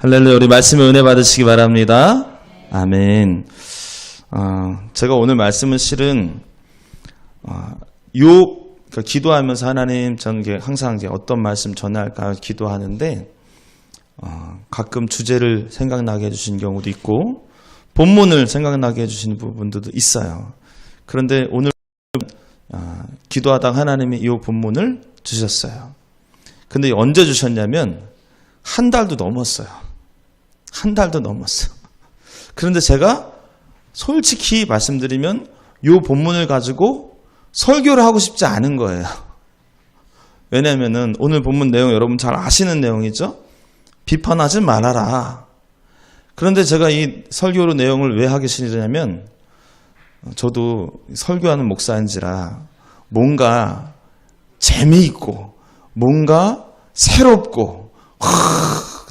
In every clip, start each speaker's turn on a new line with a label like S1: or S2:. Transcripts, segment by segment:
S1: 할렐루야. 우리 말씀에 은혜 받으시기 바랍니다. 아멘. 제가 오늘 말씀은 실은 그러니까 기도하면서 하나님, 저는 항상 어떤 말씀 전할까 기도하는데 가끔 주제를 생각나게 해주신 경우도 있고 본문을 생각나게 해주시는 부분들도 있어요. 그런데 오늘 기도하다가 하나님이 이 본문을 주셨어요. 근데 언제 주셨냐면 한 달도 넘었어요. 한 달도 넘었어요. 그런데 제가 솔직히 말씀드리면 이 본문을 가지고 설교를 하고 싶지 않은 거예요. 왜냐하면 오늘 본문 내용 여러분 잘 아시는 내용이죠. 비판하지 말아라. 그런데 제가 이 설교로 내용을 왜 하기 싫으냐면 저도 설교하는 목사인지라 뭔가 재미있고 뭔가 새롭고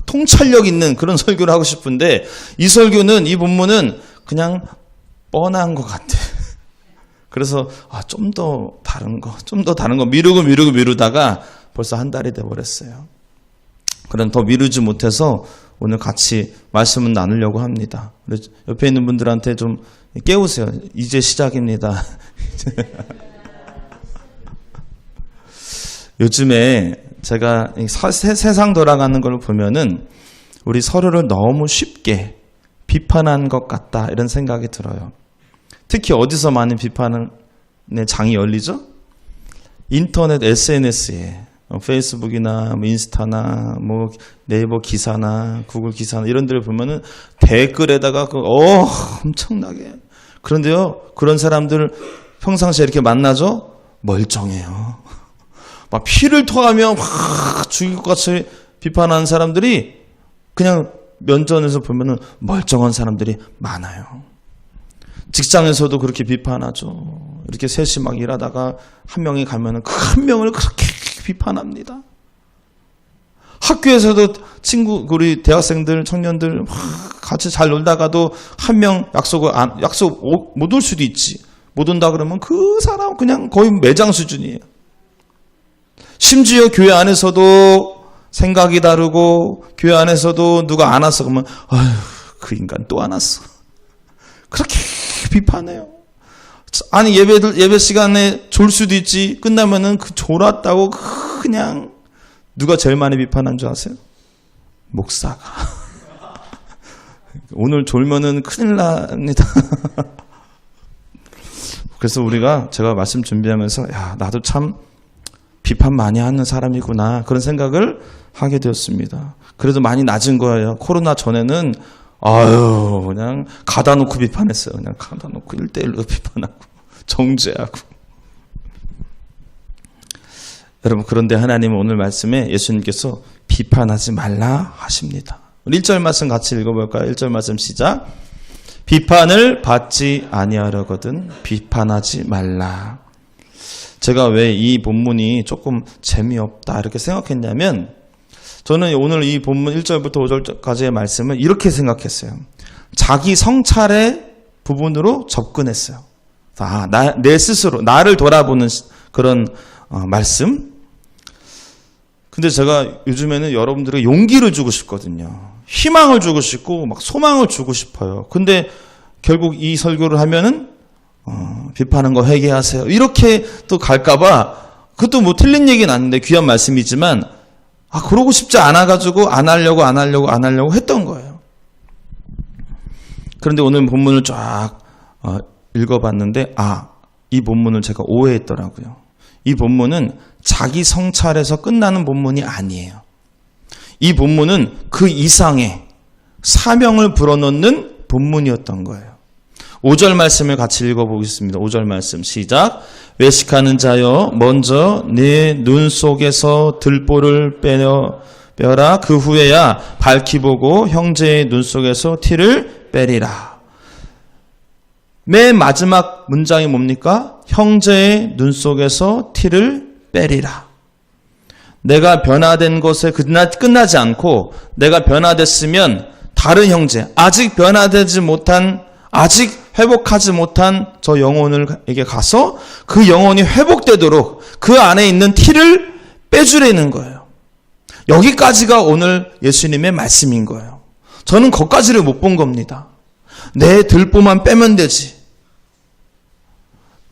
S1: 통찰력 있는 그런 설교를 하고 싶은데 이 설교는, 이 본문은 그냥 뻔한 것 같아. 그래서 좀 더 다른 거 미루다가 벌써 한 달이 돼버렸어요. 그럼 더 미루지 못해서 오늘 같이 말씀을 나누려고 합니다. 옆에 있는 분들한테 좀 깨우세요. 이제 시작입니다. 요즘에 제가 세상 돌아가는 걸 보면은 우리 서로를 너무 쉽게 비판한 것 같다, 이런 생각이 들어요. 특히 어디서 많은 비판의 장이 열리죠? 인터넷 SNS에 페이스북이나 인스타나 네이버 기사나 구글 기사나 이런 데를 보면은 댓글에다가 엄청나게. 그런데요, 그런 사람들 평상시에 이렇게 만나죠? 멀쩡해요. 막 피를 토하며 막 죽일 것 같이 비판하는 사람들이 그냥 면전에서 보면은 멀쩡한 사람들이 많아요. 직장에서도 그렇게 비판하죠. 이렇게 셋이 막 일하다가 한 명이 가면은 그 한 명을 그렇게 비판합니다. 학교에서도 우리 대학생들, 청년들 같이 잘 놀다가도 한 명 약속 못 올 수도 있지. 못 온다 그러면 그 사람 그냥 거의 매장 수준이에요. 심지어 교회 안에서도 생각이 다르고 교회 안에서도 누가 안 왔어 그러면 그 인간 또 안 왔어. 그렇게 비판해요. 아니 예배 시간에 졸 수도 있지. 끝나면은 그 졸았다고 그냥. 누가 제일 많이 비판한 줄 아세요? 목사가. 오늘 졸면은 큰일 납니다. 그래서 제가 말씀 준비하면서 나도 참 비판 많이 하는 사람이구나, 그런 생각을 하게 되었습니다. 그래도 많이 낮은 거예요. 코로나 전에는 그냥 가다 놓고 비판했어요. 그냥 가다 놓고 1대1로 비판하고 정죄하고. 여러분, 그런데 하나님은 오늘 말씀에 예수님께서 비판하지 말라 하십니다. 1절 말씀 같이 읽어볼까요? 1절 말씀 시작. 비판을 받지 아니하려거든 비판하지 말라. 제가 왜 이 본문이 조금 재미없다 이렇게 생각했냐면, 저는 오늘 이 본문 1절부터 5절까지의 말씀을 이렇게 생각했어요. 자기 성찰의 부분으로 접근했어요. 내 스스로 나를 돌아보는 그런 말씀. 근데 제가 요즘에는 여러분들에게 용기를 주고 싶거든요. 희망을 주고 싶고 막 소망을 주고 싶어요. 근데 결국 이 설교를 하면은 비판한 거 회개하세요, 이렇게 또 갈까봐. 그것도 틀린 얘기는 아닌데 귀한 말씀이지만 그러고 싶지 않아가지고 안 하려고 했던 거예요. 그런데 오늘 본문을 쫙 읽어봤는데 이 본문을 제가 오해했더라고요. 이 본문은 자기 성찰에서 끝나는 본문이 아니에요. 이 본문은 그 이상의 사명을 불어넣는 본문이었던 거예요. 5절 말씀을 같이 읽어보겠습니다. 5절 말씀 시작. 외식하는 자여 먼저 네 눈 속에서 들보를 빼라. 그 후에야 밝히 보고 형제의 눈 속에서 티를 빼리라. 맨 마지막 문장이 뭡니까? 형제의 눈 속에서 티를 빼리라. 내가 변화된 것에 끝나지 않고 내가 변화됐으면 다른 형제, 아직 변화되지 못한, 아직 회복하지 못한 저 영혼에게 가서 그 영혼이 회복되도록 그 안에 있는 티를 빼주려는 거예요. 여기까지가 오늘 예수님의 말씀인 거예요. 저는 거기까지를 못 본 겁니다. 내 들보만 빼면 되지.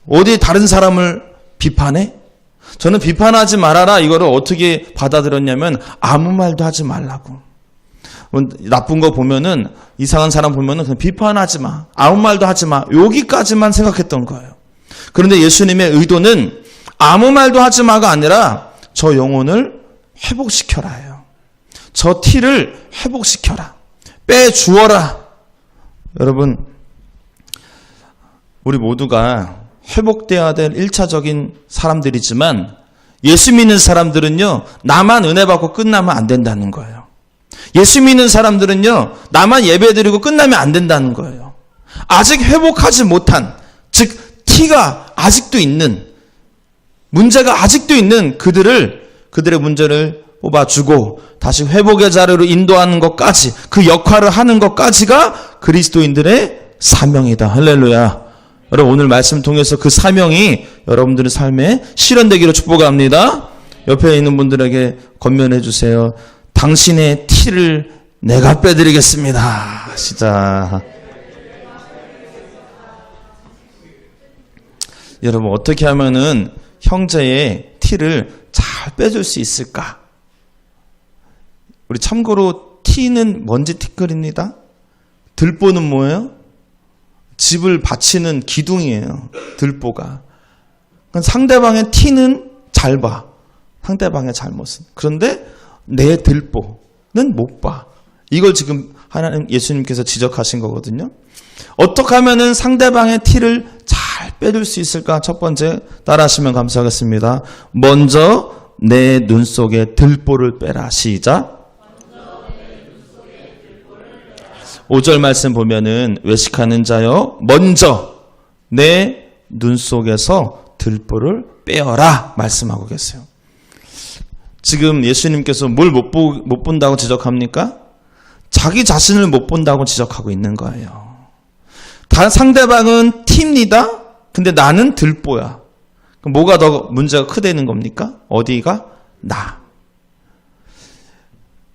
S1: 어디 다른 사람을 비판해? 저는 비판하지 말아라 이거를 어떻게 받아들였냐면 아무 말도 하지 말라고. 나쁜 거 보면은 이상한 사람 보면은 그냥 비판하지 마. 아무 말도 하지 마. 여기까지만 생각했던 거예요. 그런데 예수님의 의도는 아무 말도 하지 마가 아니라 저 영혼을 회복시켜라예요. 저 티를 회복시켜라. 빼주어라. 여러분, 우리 모두가 회복되어야 될 1차적인 사람들이지만 예수 믿는 사람들은요, 나만 은혜 받고 끝나면 안 된다는 거예요. 예수 믿는 사람들은요, 나만 예배드리고 끝나면 안 된다는 거예요. 아직 회복하지 못한, 즉 티가 아직도 있는, 문제가 아직도 있는 그들의 문제를 뽑아주고 다시 회복의 자리로 인도하는 것까지, 그 역할을 하는 것까지가 그리스도인들의 사명이다. 할렐루야. 여러분, 오늘 말씀 통해서 그 사명이 여러분들의 삶에 실현되기를 축복합니다. 옆에 있는 분들에게 권면해 주세요. 당신의 티를 내가 빼드리겠습니다. 시작. 여러분, 어떻게 하면은 형제의 티를 잘 빼줄 수 있을까? 우리 참고로 티는 먼지 티끌입니다. 들보는 뭐예요? 집을 받치는 기둥이에요. 들보가. 상대방의 티는 잘 봐. 상대방의 잘못은. 그런데 내 들보는 못 봐. 이걸 지금 하나님 예수님께서 지적하신 거거든요. 어떻게 하면은 상대방의 티를 잘 빼줄 수 있을까? 첫 번째, 따라하시면 감사하겠습니다. 먼저 내 눈 속에 들보를 빼라. 시작. 5절 말씀 보면은 외식하는 자여 먼저 내 눈 속에서 들보를 빼어라 말씀하고 계세요. 지금 예수님께서 뭘 못 본다고 지적합니까? 자기 자신을 못 본다고 지적하고 있는 거예요. 상대방은 티입니다. 근데 나는 들보야. 그럼 뭐가 더 문제가 크다는 겁니까? 어디가? 나.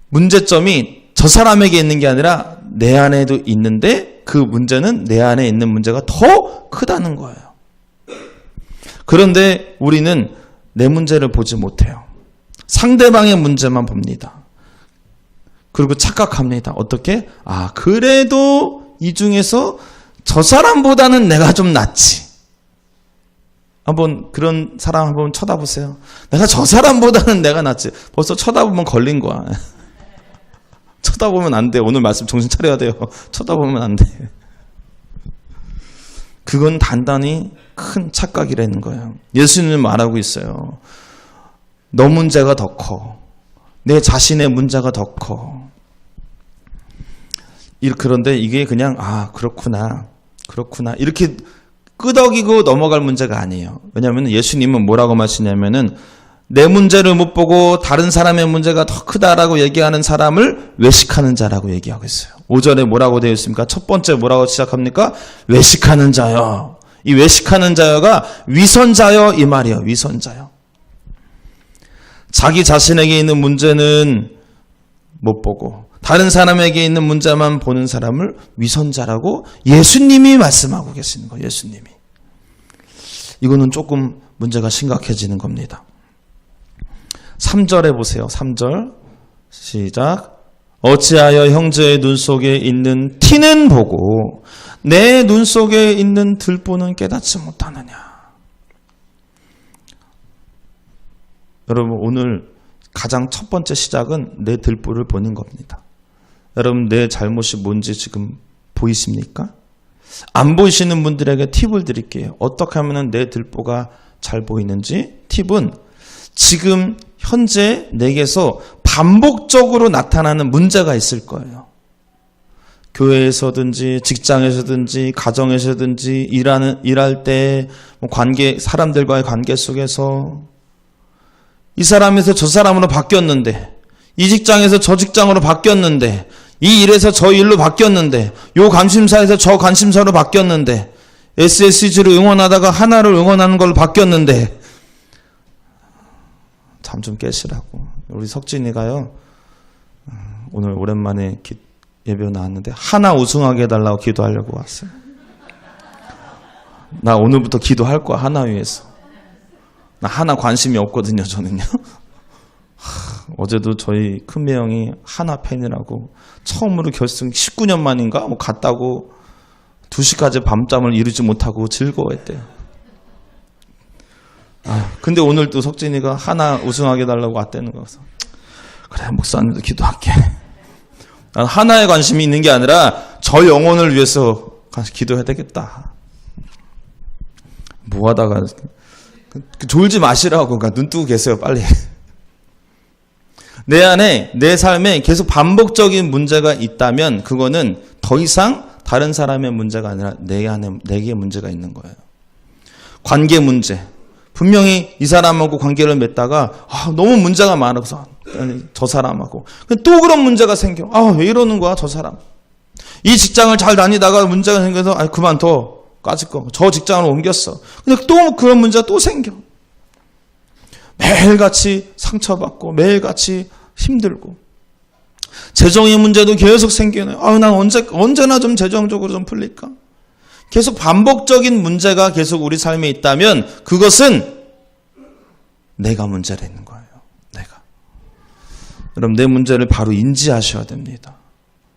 S1: 문제점이 저 사람에게 있는 게 아니라 내 안에도 있는데 그 문제는 내 안에 있는 문제가 더 크다는 거예요. 그런데 우리는 내 문제를 보지 못해요. 상대방의 문제만 봅니다. 그리고 착각합니다. 어떻게? 그래도 이 중에서 저 사람보다는 내가 좀 낫지. 한번 그런 사람 한번 쳐다보세요. 내가 저 사람보다는 내가 낫지. 벌써 쳐다보면 걸린 거야. 쳐다보면 안 돼. 오늘 말씀 정신 차려야 돼요. 쳐다보면 안 돼. 그건 단단히 큰 착각이라는 거예요. 예수님은 말하고 있어요. 너 문제가 더 커. 내 자신의 문제가 더 커. 그런데 이게 그냥 그렇구나 이렇게 끄덕이고 넘어갈 문제가 아니에요. 왜냐하면 예수님은 뭐라고 말씀하시냐면은 내 문제를 못 보고 다른 사람의 문제가 더 크다라고 얘기하는 사람을 외식하는 자라고 얘기하고 있어요. 5절에 뭐라고 되어 있습니까? 첫 번째 뭐라고 시작합니까? 외식하는 자여. 이 외식하는 자여가 위선자여 이 말이에요. 위선자여. 자기 자신에게 있는 문제는 못 보고 다른 사람에게 있는 문제만 보는 사람을 위선자라고 예수님이 말씀하고 계시는 거예요. 예수님이. 이거는 조금 문제가 심각해지는 겁니다. 3절에 보세요. 3절 시작. 어찌하여 형제의 눈 속에 있는 티는 보고 내 눈 속에 있는 들보는 깨닫지 못하느냐. 여러분, 오늘 가장 첫 번째 시작은 내 들보를 보는 겁니다. 여러분, 내 잘못이 뭔지 지금 보이십니까? 안 보이시는 분들에게 팁을 드릴게요. 어떻게 하면 내 들보가 잘 보이는지. 팁은 지금 현재 내게서 반복적으로 나타나는 문제가 있을 거예요. 교회에서든지 직장에서든지 가정에서든지 일할 때 사람들과의 관계 속에서 이 사람에서 저 사람으로 바뀌었는데, 이 직장에서 저 직장으로 바뀌었는데, 이 일에서 저 일로 바뀌었는데, 요 관심사에서 저 관심사로 바뀌었는데, SSG를 응원하다가 하나를 응원하는 걸로 바뀌었는데, 잠 좀 깨시라고. 우리 석진이가요, 오늘 오랜만에 예배 나왔는데 하나 우승하게 해달라고 기도하려고 왔어요. 나 오늘부터 기도할 거야, 하나 위해서. 나 하나 관심이 없거든요, 저는요. 어제도 저희 큰매 형이 하나 팬이라고 처음으로 결승 19년 만인가 갔다고 2시까지 밤잠을 이루지 못하고 즐거워했대요. 근데 오늘 또 석진이가 하나 우승하게 해달라고 왔다는 거여서 그래, 목사님도 기도할게. 난 하나에 관심이 있는 게 아니라 저 영혼을 위해서 기도해야 되겠다. 뭐 하다가 졸지 마시라고. 그러니까 눈 뜨고 계세요, 빨리. 내 안에, 내 삶에 계속 반복적인 문제가 있다면 그거는 더 이상 다른 사람의 문제가 아니라 내게 문제가 있는 거예요. 관계 문제. 분명히 이 사람하고 관계를 맺다가 너무 문제가 많아서 저 사람하고 또 그런 문제가 생겨. 왜 이러는 거야, 저 사람. 이 직장을 잘 다니다가 문제가 생겨서 그만둬. 까짓 거. 저 직장을 옮겼어. 근데 또 그런 문제가 또 생겨. 매일같이 상처받고 매일같이 힘들고 재정의 문제도 계속 생기네. 난 언제나 좀 재정적으로 좀 풀릴까? 계속 반복적인 문제가 계속 우리 삶에 있다면 그것은 내가 문제가 있는 거예요. 내가. 여러분, 내 문제를 바로 인지하셔야 됩니다.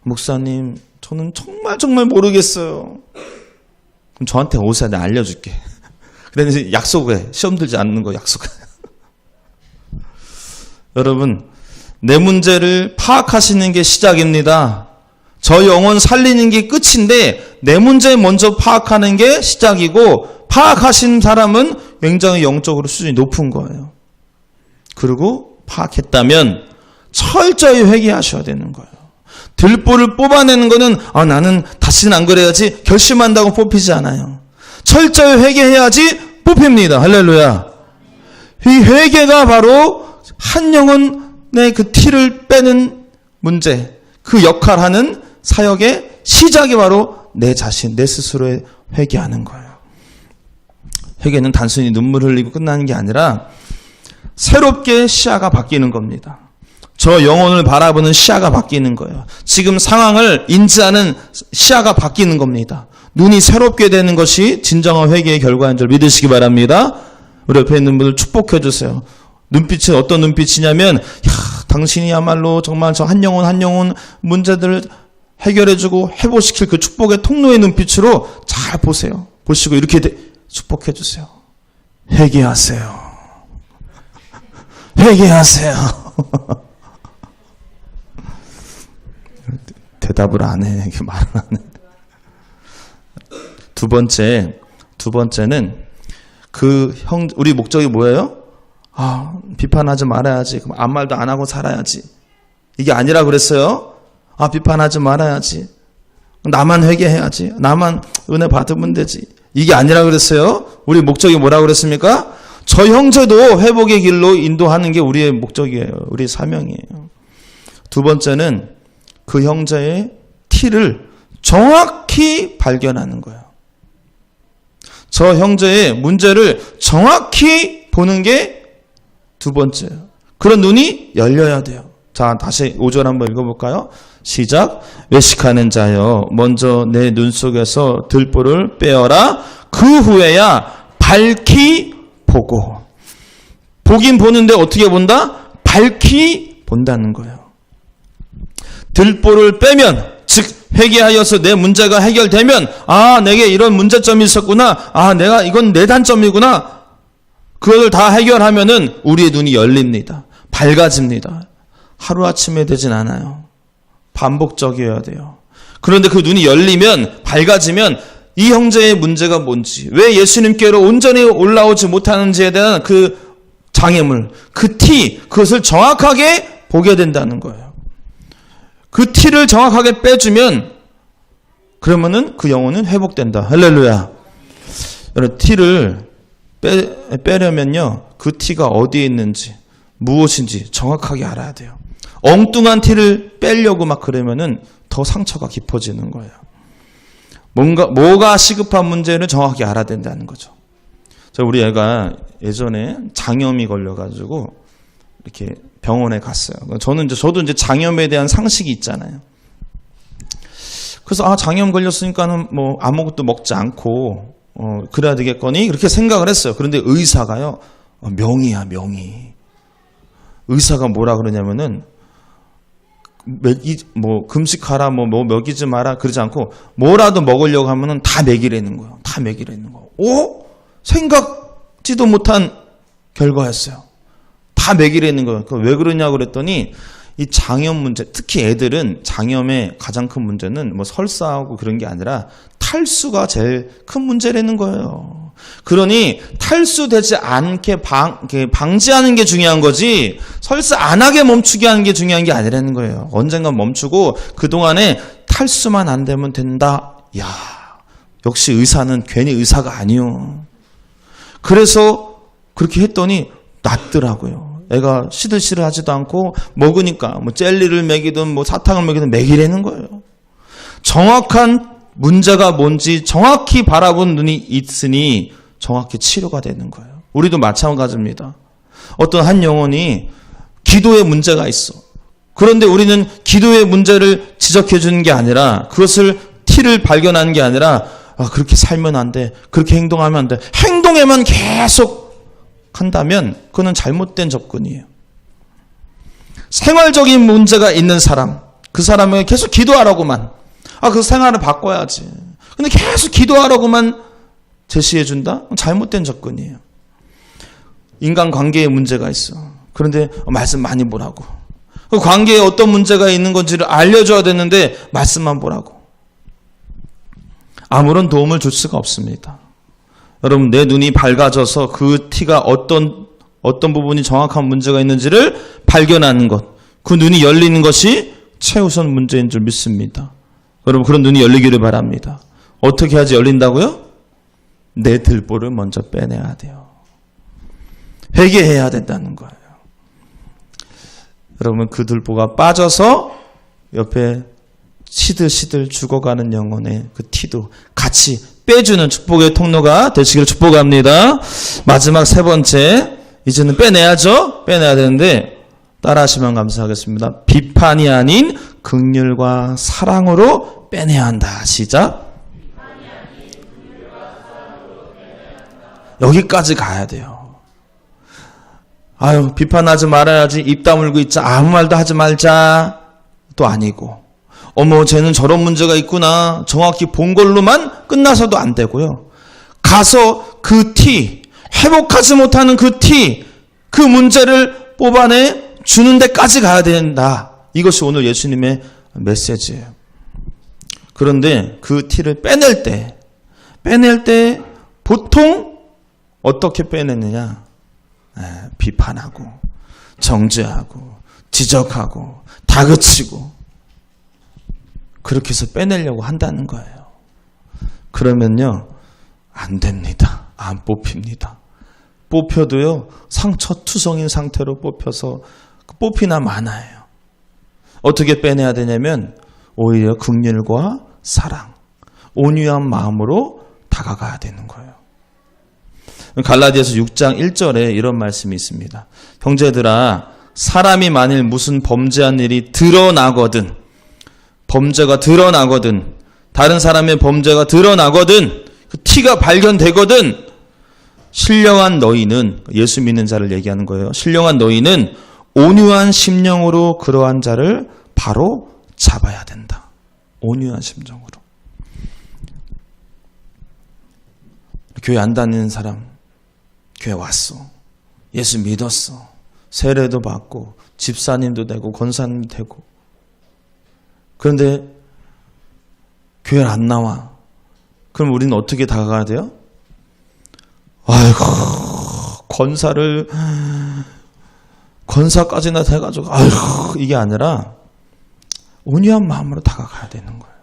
S1: 목사님, 저는 정말 모르겠어요. 그럼 저한테 오세요. 내가 알려줄게. 그래, 이제 약속해. 시험 들지 않는 거 약속해. 여러분, 내 문제를 파악하시는 게 시작입니다. 저 영혼 살리는 게 끝인데 내 문제 먼저 파악하는 게 시작이고, 파악하신 사람은 굉장히 영적으로 수준이 높은 거예요. 그리고 파악했다면 철저히 회개하셔야 되는 거예요. 들보를 뽑아내는 거는 나는 다시는 안 그래야지 결심한다고 뽑히지 않아요. 철저히 회개해야지 뽑힙니다. 할렐루야. 이 회개가 바로 한 영혼의 그 티를 빼는 문제, 그 역할하는 사역의 시작이 바로 내 자신, 내 스스로의 회개하는 거예요. 회개는 단순히 눈물 흘리고 끝나는 게 아니라 새롭게 시야가 바뀌는 겁니다. 저 영혼을 바라보는 시야가 바뀌는 거예요. 지금 상황을 인지하는 시야가 바뀌는 겁니다. 눈이 새롭게 되는 것이 진정한 회개의 결과인 줄 믿으시기 바랍니다. 우리 옆에 있는 분들 축복해 주세요. 눈빛은 어떤 눈빛이냐면, 당신이야말로 정말 저 한 영혼 문제들을 해결해주고 회복시킬 그 축복의 통로의 눈빛으로 잘 보세요. 보시고 이렇게 축복해 주세요. 회개하세요. 회개하세요. 대답을 안 해. 이렇게 말을 안 해. 두 번째는 우리 목적이 뭐예요? 비판하지 말아야지. 그럼 아무 말도 안 하고 살아야지. 이게 아니라 그랬어요. 비판하지 말아야지. 나만 회개해야지. 나만 은혜 받으면 되지. 이게 아니라 그랬어요. 우리 목적이 뭐라고 그랬습니까? 저 형제도 회복의 길로 인도하는 게 우리의 목적이에요. 우리의 사명이에요. 두 번째는 그 형제의 티를 정확히 발견하는 거예요. 저 형제의 문제를 정확히 보는 게 두 번째예요. 그런 눈이 열려야 돼요. 자, 다시 5절 한번 읽어볼까요? 시작. 외식하는 자여, 먼저 내 눈 속에서 들보를 빼어라. 그 후에야 밝히 보고. 보긴 보는데 어떻게 본다? 밝히 본다는 거예요. 들보를 빼면, 즉 회개하여서 내 문제가 해결되면, 내게 이런 문제점이 있었구나. 이건 내 단점이구나. 그것을 다 해결하면은 우리의 눈이 열립니다. 밝아집니다. 하루아침에 되진 않아요. 반복적이어야 돼요. 그런데 그 눈이 열리면, 밝아지면 이 형제의 문제가 뭔지, 왜 예수님께로 온전히 올라오지 못하는지에 대한 그 장애물, 그 티, 그것을 정확하게 보게 된다는 거예요. 그 티를 정확하게 빼주면, 그러면은 그 영혼은 회복된다. 할렐루야. 여러분, 티를 빼려면요, 그 티가 어디에 있는지, 무엇인지 정확하게 알아야 돼요. 엉뚱한 티를 빼려고 막 그러면은 더 상처가 깊어지는 거예요. 뭐가 시급한 문제를 정확히 알아야 된다는 거죠. 우리 애가 예전에 장염이 걸려가지고 이렇게 병원에 갔어요. 저도 이제 장염에 대한 상식이 있잖아요. 그래서 장염 걸렸으니까는 뭐 아무것도 먹지 않고 그래야 되겠거니 그렇게 생각을 했어요. 그런데 의사가요, 명의야, 명의. 의사가 뭐라 그러냐면은 뭐 금식하라, 뭐 먹이지 마라 그러지 않고 뭐라도 먹으려고 하면은 다 먹이라는 거예요. 다 먹이라는 거. 생각지도 못한 결과였어요. 다 먹이라는 거예요. 왜 그러냐고 그랬더니 이 장염 문제, 특히 애들은 장염의 가장 큰 문제는 뭐 설사하고 그런 게 아니라 탈수가 제일 큰 문제라는 거예요. 그러니 탈수되지 않게 방지하는 게 중요한 거지 설사 안 하게 멈추게 하는 게 중요한 게 아니라는 거예요. 언젠간 멈추고 그동안에 탈수만 안 되면 된다. 야, 역시 의사는 괜히 의사가 아니요. 그래서 그렇게 했더니 낫더라고요. 애가 시들시들 하지도 않고 먹으니까 뭐 젤리를 먹이든 뭐 사탕을 먹이든 먹이라는 거예요. 정확한 문제가 뭔지 정확히 바라본 눈이 있으니 정확히 치료가 되는 거예요. 우리도 마찬가지입니다. 어떤 한 영혼이 기도에 문제가 있어. 그런데 우리는 기도의 문제를 지적해 주는 게 아니라 그것을 티를 발견하는 게 아니라 그렇게 살면 안 돼. 그렇게 행동하면 안 돼. 행동에만 계속 한다면 그거는 잘못된 접근이에요. 생활적인 문제가 있는 사람, 그 사람에게 계속 기도하라고만, 그 생활을 바꿔야지. 근데 계속 기도하라고만 제시해 준다? 잘못된 접근이에요. 인간관계에 문제가 있어. 그런데 말씀 많이 보라고. 그 관계에 어떤 문제가 있는 건지를 알려줘야 되는데 말씀만 보라고. 아무런 도움을 줄 수가 없습니다. 여러분, 내 눈이 밝아져서 그 티가 어떤 부분이 정확한 문제가 있는지를 발견하는 것, 그 눈이 열리는 것이 최우선 문제인 줄 믿습니다. 여러분, 그런 눈이 열리기를 바랍니다. 어떻게 하지 열린다고요? 내 들보를 먼저 빼내야 돼요. 회개해야 된다는 거예요. 여러분, 그 들보가 빠져서 옆에 시들시들 죽어가는 영혼의 그 티도 같이 빼주는 축복의 통로가 되시기를 축복합니다. 마지막 세 번째, 이제는 빼내야죠. 빼내야 되는데 따라 하시면 감사하겠습니다. 비판이 아닌 긍휼과 사랑으로 빼내야 한다. 시작. 여기까지 가야 돼요. 비판하지 말아야지, 입 다물고 있자, 아무 말도 하지 말자 또 아니고, 쟤는 저런 문제가 있구나, 정확히 본 걸로만 끝나서도 안 되고요. 가서 그 티, 회복하지 못하는 그 티, 그 문제를 뽑아내 주는 데까지 가야 된다. 이것이 오늘 예수님의 메시지예요. 그런데 그 티를 빼낼 때 보통 어떻게 빼내느냐? 비판하고, 정죄하고, 지적하고, 다그치고, 그렇게 해서 빼내려고 한다는 거예요. 그러면요, 안 됩니다. 안 뽑힙니다. 뽑혀도요, 상처투성인 상태로 뽑혀서 뽑히나 마나예요. 어떻게 빼내야 되냐면 오히려 긍휼과 사랑, 온유한 마음으로 다가가야 되는 거예요. 갈라디아서 6장 1절에 이런 말씀이 있습니다. 형제들아, 사람이 만일 무슨 범죄한 일이 범죄가 드러나거든, 다른 사람의 범죄가 드러나거든, 그 티가 발견되거든, 신령한 너희는, 예수 믿는 자를 얘기하는 거예요. 신령한 너희는 온유한 심령으로 그러한 자를 바로 잡아야 된다. 온유한 심정으로. 교회 안 다니는 사람, 교회 왔어. 예수 믿었어. 세례도 받고 집사님도 되고 권사님도 되고. 그런데 교회를 안 나와. 그럼 우리는 어떻게 다가가야 돼요? 아이고, 권사까지나 돼가지고, 아이고, 이게 아니라 온유한 마음으로 다가가야 되는 거예요.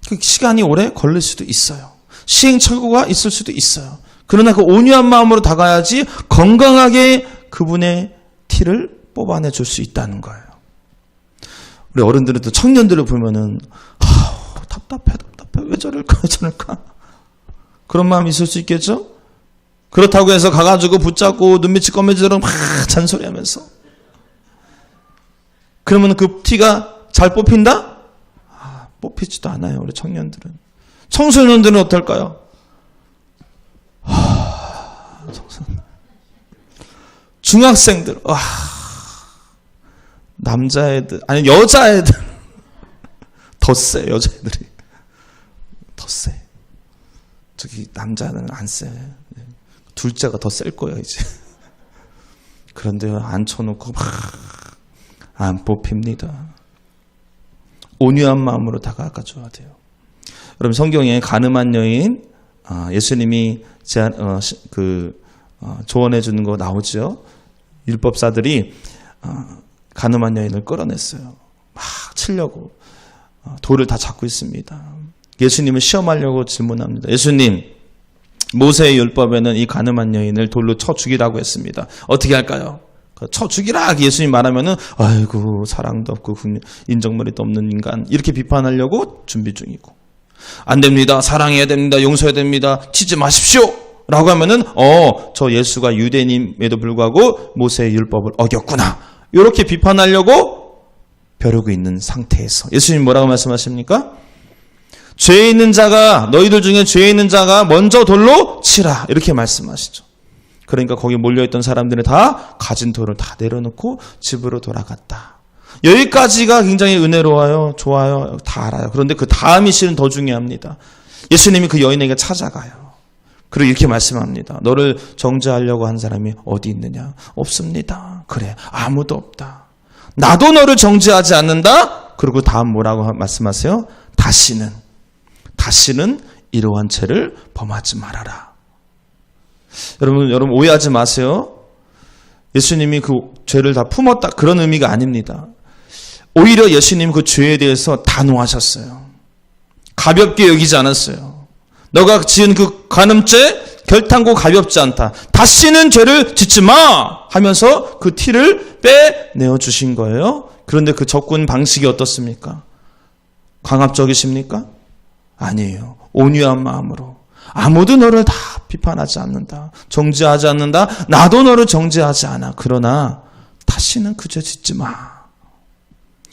S1: 그 시간이 오래 걸릴 수도 있어요. 시행착오가 있을 수도 있어요. 그러나 그 온유한 마음으로 다가야지 건강하게 그분의 티를 뽑아내 줄 수 있다는 거예요. 우리 어른들은 또 청년들을 보면은 답답해 왜 저럴까 그런 마음이 있을 수 있겠죠. 그렇다고 해서 가가지고 붙잡고 눈빛이 검해지도록 막 잔소리하면서, 그러면 그 티가 잘 뽑힌다? 뽑히지도 않아요. 우리 청년들은. 청소년들은 어떨까요? 중학생들, 남자애들, 아니 여자애들 더 세. 여자애들이 더 세. 저기 남자는 안 세. 둘째가 더 셀 거예요 이제. 그런데 앉혀놓고 막 안 뽑힙니다. 온유한 마음으로 다가가줘야 돼요. 여러분 성경에 가늠한 여인, 예수님이 조언해 주는 거 나오죠. 율법사들이 가늠한 여인을 끌어냈어요. 막 치려고 돌을 다 잡고 있습니다. 예수님을 시험하려고 질문합니다. 예수님, 모세의 율법에는 이 가늠한 여인을 돌로 쳐 죽이라고 했습니다. 어떻게 할까요? 쳐 죽이라 예수님 말하면은 아이고 사랑도 없고 인정머리도 없는 인간 이렇게 비판하려고 준비 중이고, 안 됩니다. 사랑해야 됩니다. 용서해야 됩니다. 치지 마십시오. 라고 하면은 저 예수가 유대인임에도 불구하고 모세의 율법을 어겼구나. 이렇게 비판하려고 벼르고 있는 상태에서 예수님 뭐라고 말씀하십니까? 죄 있는 자가, 너희들 중에 죄 있는 자가 먼저 돌로 치라. 이렇게 말씀하시죠. 그러니까 거기 몰려있던 사람들이 다 가진 돌을 다 내려놓고 집으로 돌아갔다. 여기까지가 굉장히 은혜로워요. 좋아요. 다 알아요. 그런데 그 다음이 실은 더 중요합니다. 예수님이 그 여인에게 찾아가요. 그리고 이렇게 말씀합니다. 너를 정죄하려고 한 사람이 어디 있느냐? 없습니다. 그래, 아무도 없다. 나도 너를 정죄하지 않는다. 그리고 다음 뭐라고 말씀하세요? 다시는 이러한 죄를 범하지 말아라. 여러분 오해하지 마세요. 예수님이 그 죄를 다 품었다 그런 의미가 아닙니다. 오히려 예수님 그 죄에 대해서 단호하셨어요. 가볍게 여기지 않았어요. 너가 지은 그 간음죄 결탄코 가볍지 않다. 다시는 죄를 짓지 마 하면서 그 티를 빼내어 주신 거예요. 그런데 그 접근 방식이 어떻습니까? 강압적이십니까? 아니에요. 온유한 마음으로. 아무도 너를 다 비판하지 않는다. 정죄하지 않는다. 나도 너를 정죄하지 않아. 그러나 다시는 그 죄 짓지 마.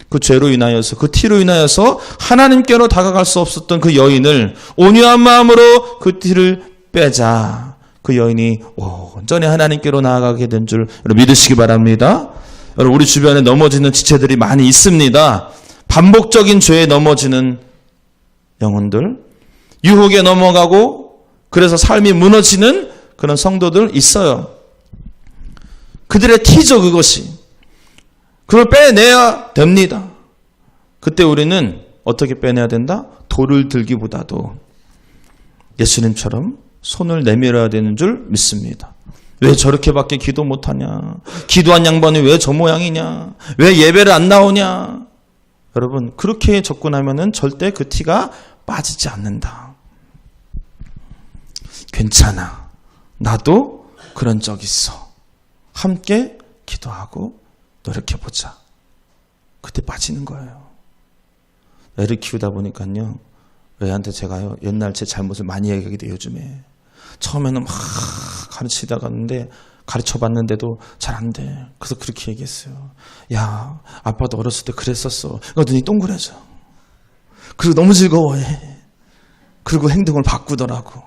S1: 그 죄로 인하여서, 그 티로 인하여서 하나님께로 다가갈 수 없었던 그 여인을 온유한 마음으로 그 티를 빼자. 그 여인이 온전히 하나님께로 나아가게 된 줄 여러분 믿으시기 바랍니다. 여러분 우리 주변에 넘어지는 지체들이 많이 있습니다. 반복적인 죄에 넘어지는 영혼들, 유혹에 넘어가고 그래서 삶이 무너지는 그런 성도들 있어요. 그들의 티죠 그것이. 그걸 빼내야 됩니다. 그때 우리는 어떻게 빼내야 된다? 돌을 들기보다도 예수님처럼 손을 내밀어야 되는 줄 믿습니다. 왜 저렇게밖에 기도 못하냐? 기도한 양반이 왜 저 모양이냐? 왜 예배를 안 나오냐? 여러분 그렇게 접근하면은 절대 그 티가 빠지지 않는다. 괜찮아. 나도 그런 적 있어. 함께 기도하고 노력해보자. 그때 빠지는 거예요. 애를 키우다 보니까요. 애한테 제가요. 옛날 제 잘못을 많이 얘기하게 돼요. 요즘에. 처음에는 막 가르치다가는데 가르쳐봤는데도 잘 안 돼. 그래서 그렇게 얘기했어요. 야, 아빠도 어렸을 때 그랬었어. 그러니까 눈이 동그래져. 그리고 너무 즐거워해. 그리고 행동을 바꾸더라고.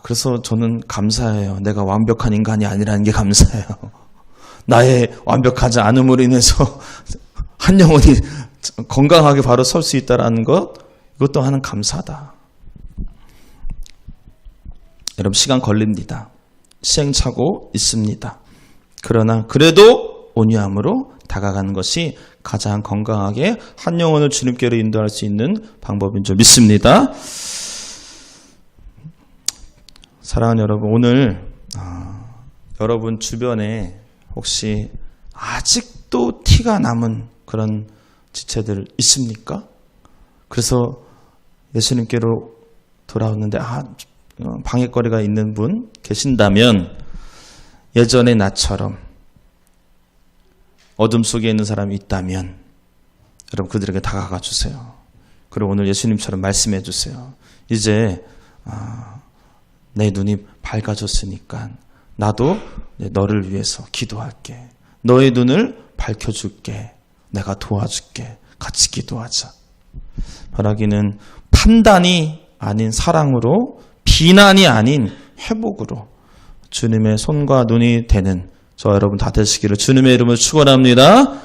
S1: 그래서 저는 감사해요. 내가 완벽한 인간이 아니라는 게 감사해요. 나의 완벽하지 않음으로 인해서 한 영혼이 건강하게 바로 설 수 있다는 것, 이것도 하는 감사다. 여러분 시간 걸립니다. 시행착오 있습니다. 그러나 그래도 온유함으로 다가가는 것이 가장 건강하게 한 영혼을 주님께로 인도할 수 있는 방법인 줄 믿습니다. 사랑하는 여러분, 오늘 여러분 주변에 혹시 아직도 티가 남은 그런 지체들 있습니까? 그래서 예수님께로 돌아왔는데 방해거리가 있는 분 계신다면 예전의 나처럼 어둠 속에 있는 사람이 있다면 여러분 그들에게 다가가 주세요. 그리고 오늘 예수님처럼 말씀해 주세요. 이제 내 눈이 밝아졌으니까 나도 너를 위해서 기도할게. 너의 눈을 밝혀줄게. 내가 도와줄게. 같이 기도하자. 바라기는 판단이 아닌 사랑으로, 비난이 아닌 회복으로 주님의 손과 눈이 되는 저와 여러분 다 되시기를 주님의 이름으로 축원합니다.